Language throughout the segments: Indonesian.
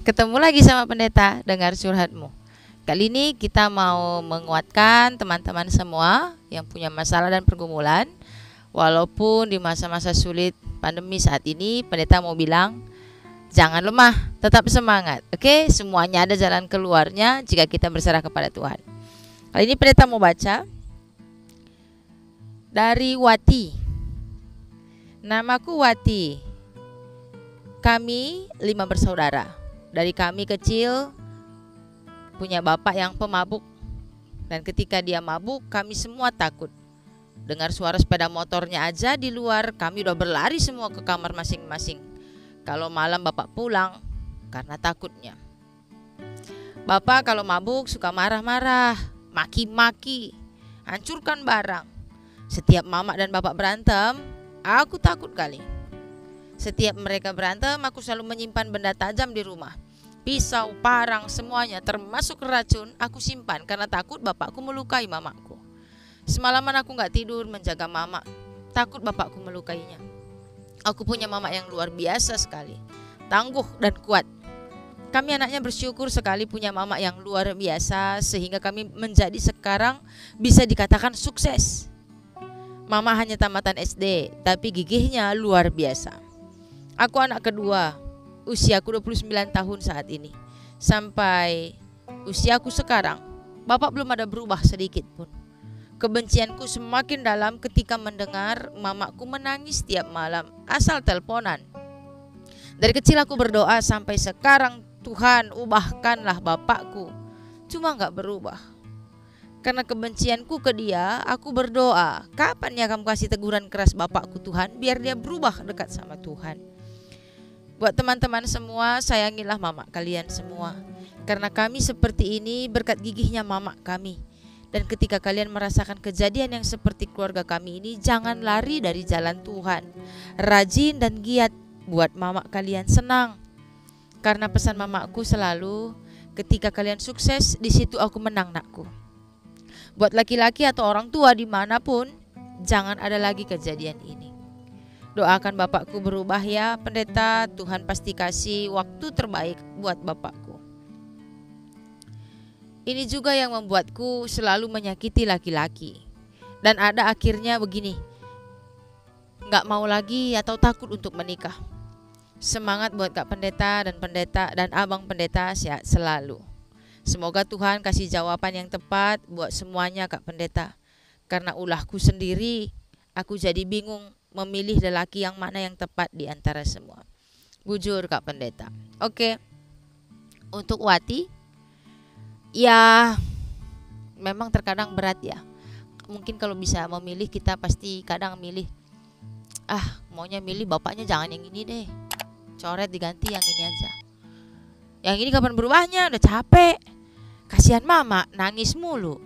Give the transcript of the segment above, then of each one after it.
Ketemu lagi sama pendeta, dengar curhatmu. Kali ini kita mau menguatkan teman-teman semua yang punya masalah dan pergumulan. Walaupun di masa-masa sulit pandemi saat ini, pendeta mau bilang, jangan lemah, tetap semangat. Oke, semuanya ada jalan keluarnya jika kita berserah kepada Tuhan. Kali ini pendeta mau baca dari Wati. Namaku Wati. Kami 5 bersaudara. Dari kami kecil punya bapak yang pemabuk, dan ketika dia mabuk kami semua takut. Dengar suara sepeda motornya aja di luar, kami udah berlari semua ke kamar masing-masing. Kalau malam bapak pulang karena takutnya. Bapak kalau mabuk suka marah-marah, maki-maki, hancurkan barang. Setiap mama dan bapak berantem, aku takut kali. Setiap mereka berantem, aku selalu menyimpan benda tajam di rumah. Pisau, parang, semuanya termasuk racun aku simpan karena takut bapakku melukai mamaku. Semalaman aku gak tidur menjaga mama, takut bapakku melukainya. Aku punya mama yang luar biasa sekali, tangguh dan kuat. Kami anaknya bersyukur sekali punya mama yang luar biasa, sehingga kami menjadi sekarang bisa dikatakan sukses. Mama hanya tamatan SD, tapi gigihnya luar biasa. Aku anak kedua, usiaku 29 tahun saat ini. Sampai usiaku sekarang, bapak belum ada berubah sedikit pun. Kebencianku semakin dalam ketika mendengar mamaku menangis tiap malam, asal teleponan. Dari kecil aku berdoa sampai sekarang, Tuhan ubahkanlah bapakku. Cuma gak berubah. Karena kebencianku ke dia, aku berdoa, kapan ya kamu kasih teguran keras bapakku Tuhan, biar dia berubah dekat sama Tuhan. Buat teman-teman semua, sayangilah mama kalian semua. Karena kami seperti ini berkat gigihnya mama kami. Dan ketika kalian merasakan kejadian yang seperti keluarga kami ini, jangan lari dari jalan Tuhan. Rajin dan giat buat mama kalian senang. Karena pesan mamaku selalu, ketika kalian sukses, di situ aku menang nakku. Buat laki-laki atau orang tua dimanapun, jangan ada lagi kejadian ini. Doakan bapakku berubah ya pendeta, Tuhan pasti kasih waktu terbaik buat bapakku. Ini juga yang membuatku selalu menyakiti laki-laki. Dan ada akhirnya begini, gak mau lagi atau takut untuk menikah. Semangat buat Kak Pendeta dan Abang Pendeta, sehat selalu. Semoga Tuhan kasih jawaban yang tepat buat semuanya Kak Pendeta. Karena ulahku sendiri, aku jadi bingung memilih lelaki yang mana yang tepat di antara semua. Bujur Kak Pendeta. Oke. Untuk Wati, ya memang terkadang berat ya. Mungkin kalau bisa memilih, kita pasti kadang milih, maunya milih bapaknya jangan yang ini deh, coret diganti yang ini aja. Yang ini kapan berubahnya, udah capek. Kasihan mama nangis mulu.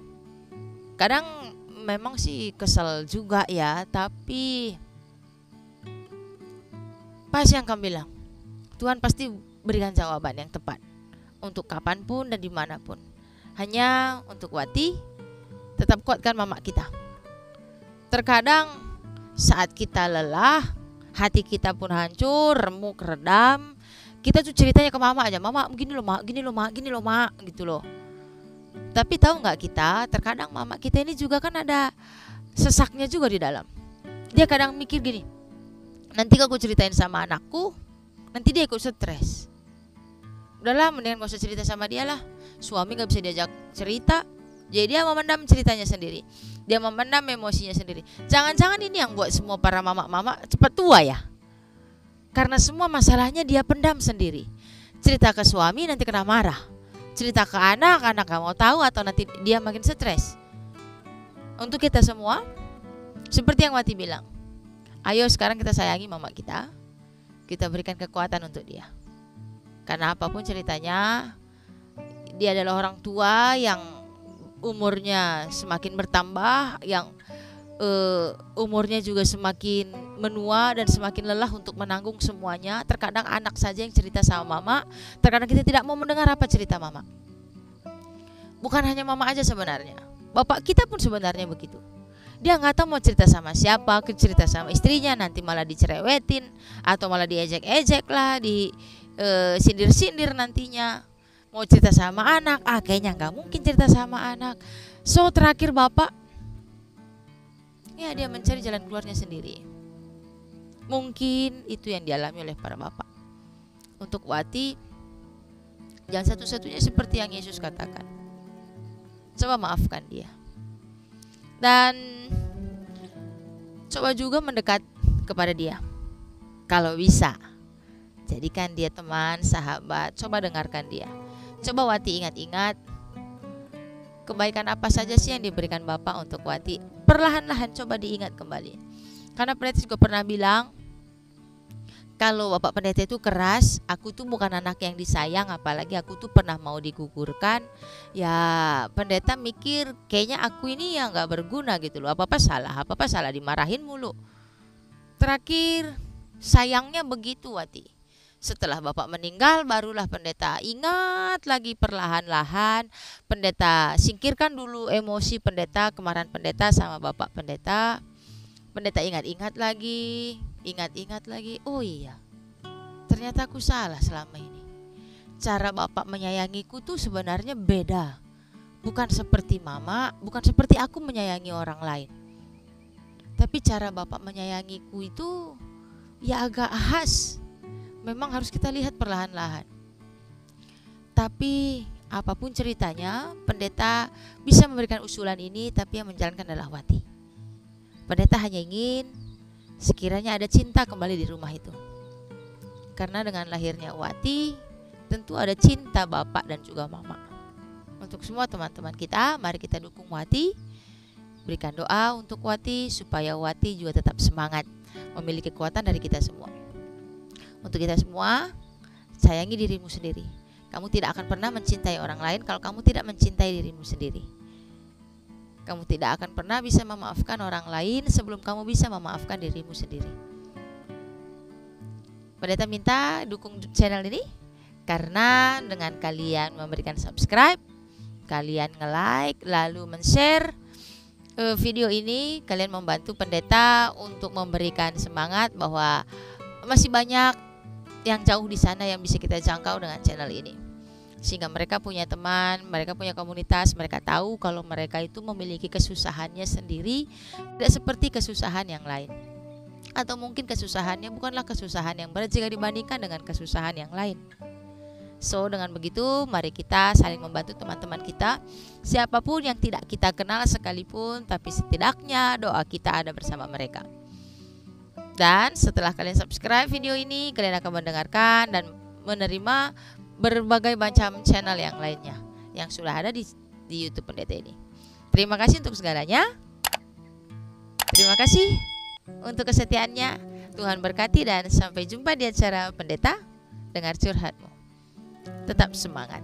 Kadang memang sih kesel juga ya, tapi pas yang kamu bilang, Tuhan pasti berikan jawaban yang tepat untuk kapanpun dan dimanapun. Hanya untuk Wati, tetap kuatkan mama kita. Terkadang saat kita lelah, hati kita pun hancur, remuk, redam, kita tuh ceritanya ke mama aja, mama gini loh mak, gini loh mak, gini loh mak, gitu loh. Tapi tahu nggak kita, terkadang mama kita ini juga kan ada sesaknya juga di dalam. Dia kadang mikir gini, nanti kalau aku ceritain sama anakku, nanti dia ikut stres. Udahlah, mendingan gak usah cerita sama dia lah. Suami gak bisa diajak cerita, jadi dia memendam ceritanya sendiri. Dia memendam emosinya sendiri. Jangan-jangan ini yang buat semua para mama-mama cepat tua ya. Karena semua masalahnya dia pendam sendiri. Cerita ke suami nanti kena marah. Cerita ke anak gak mau tahu atau nanti dia makin stres. Untuk kita semua, seperti yang Wati bilang, ayo sekarang kita sayangi mama kita. Kita berikan kekuatan untuk dia. Karena apapun ceritanya, dia adalah orang tua yang umurnya semakin bertambah, yang umurnya juga semakin menua dan semakin lelah untuk menanggung semuanya. Terkadang anak saja yang cerita sama mama, terkadang kita tidak mau mendengar apa cerita mama. Bukan hanya mama aja sebenarnya, bapak kita pun sebenarnya begitu. Dia nggak tahu mau cerita sama siapa, cerita sama istrinya nanti malah dicerewetin atau malah diejek-ejek lah, sindir-sindir nantinya. Mau cerita sama anak, kayaknya nggak mungkin cerita sama anak. So terakhir bapak, ya dia mencari jalan keluarnya sendiri. Mungkin itu yang dialami oleh para bapak. Untuk Wati, jangan satu-satunya seperti yang Yesus katakan. Coba maafkan dia. Dan coba juga mendekat kepada dia. Kalau bisa, jadikan dia teman, sahabat. Coba dengarkan dia. Coba Wati ingat-ingat kebaikan apa saja sih yang diberikan Bapak untuk Wati. Perlahan-lahan coba diingat kembali. Karena pendeta juga pernah bilang, kalau Bapak pendeta itu keras, aku tuh bukan anak yang disayang, apalagi aku tuh pernah mau digugurkan. Ya pendeta mikir kayaknya aku ini yang gak berguna gitu loh. Apa-apa salah dimarahin mulu. Terakhir sayangnya begitu Wati. Setelah Bapak meninggal, barulah pendeta ingat lagi perlahan-lahan. Pendeta singkirkan dulu emosi pendeta, kemarahan pendeta sama Bapak pendeta. Pendeta ingat-ingat lagi. Oh iya, ternyata aku salah selama ini. Cara Bapak menyayangiku tuh sebenarnya beda. Bukan seperti mama, bukan seperti aku menyayangi orang lain. Tapi cara Bapak menyayangiku itu ya agak khas. Memang harus kita lihat perlahan-lahan. Tapi apapun ceritanya, pendeta bisa memberikan usulan ini, tapi yang menjalankan adalah Wati. Pendeta hanya ingin sekiranya ada cinta kembali di rumah itu. Karena dengan lahirnya Wati, tentu ada cinta Bapak dan juga Mama. Untuk semua teman-teman kita, mari kita dukung Wati. Berikan doa untuk Wati supaya Wati juga tetap semangat, memiliki kekuatan dari kita semua. Untuk kita semua, sayangi dirimu sendiri. Kamu tidak akan pernah mencintai orang lain kalau kamu tidak mencintai dirimu sendiri. Kamu tidak akan pernah bisa memaafkan orang lain sebelum kamu bisa memaafkan dirimu sendiri. Pendeta minta dukung channel ini, karena dengan kalian memberikan subscribe, kalian nge-like, lalu men-share video ini, kalian membantu pendeta untuk memberikan semangat bahwa masih banyak yang jauh di sana yang bisa kita jangkau dengan channel ini. Sehingga mereka punya teman, mereka punya komunitas, mereka tahu kalau mereka itu memiliki kesusahannya sendiri, tidak seperti kesusahan yang lain. Atau mungkin kesusahannya bukanlah kesusahan yang berat jika dibandingkan dengan kesusahan yang lain. So dengan begitu, mari kita saling membantu teman-teman kita, siapapun yang tidak kita kenal sekalipun, tapi setidaknya doa kita ada bersama mereka. Dan setelah kalian subscribe video ini, kalian akan mendengarkan dan menerima berbagai macam channel yang lainnya yang sudah ada di YouTube Pendeta ini. Terima kasih untuk segalanya. Terima kasih untuk kesetiaannya. Tuhan berkati dan sampai jumpa di acara Pendeta Dengar Curhatmu. Tetap semangat.